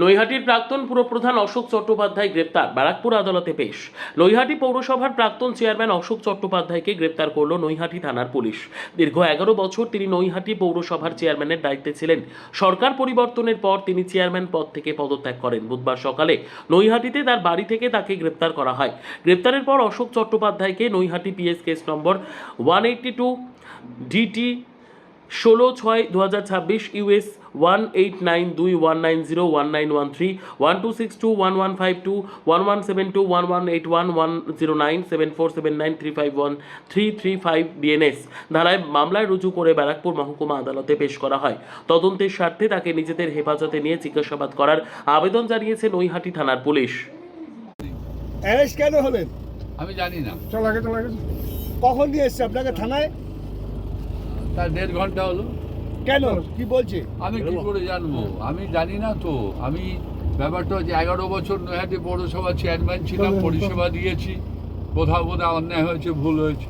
নৈহাটির প্রাক্তন পুরপ্রধান অশোক চট্টোপাধ্যায় গ্রেপ্তার, ব্যারাকপুর আদালতে পেশ। নৈহাটি পৌরসভার প্রাক্তন চেয়ারম্যান অশোক চট্টোপাধ্যায়কে গ্রেপ্তার করল নৈহাটি থানার পুলিশ। দীর্ঘ 11 বছর তিনি নৈহাটি পৌরসভার চেয়ারম্যানের দায়িত্বে ছিলেন। সরকার পরিবর্তনের পর তিনি চেয়ারম্যান পদ থেকে পদত্যাগ করেন। বুধবার সকালে নৈহাটিতে তার বাড়ি থেকে তাকে গ্রেপ্তার করা হয়। গ্রেপ্তারের পর অশোক চট্টোপাধ্যায়কে Naihati PS case number 182 DT 16/6/2026 US 1892190190 1913 1262 1152 1172 1181 109 7479 351 335 BNS ধারায় মামলায় রুজু করে ব্যারাকপুর মহকুমা আদালতে পেশ করা হয়। তদন্তের স্বার্থে তাকে নিজেদের হেফাজতে নিয়ে জিজ্ঞাসাবাদ করার আবেদন জানিয়েছে নৈহাটি থানার পুলিশ। অ্যারেস্ট কেন হলেন? আমি জানি না। চল আগে কখন নিয়ে এসছে আপনাকে থানায়? তার 1.5 ঘন্টা হলো। কেন, কি বলছে? আমি কি করে জানবো? আমি জানি না তো। আমি ব্যাপারটা হচ্ছে 11 বছর নৈহাটি পৌরসভা চেয়ারম্যান ছিলাম, পরিষেবা দিয়েছি। কোথাও অন্যায় হয়েছে, ভুল হয়েছে।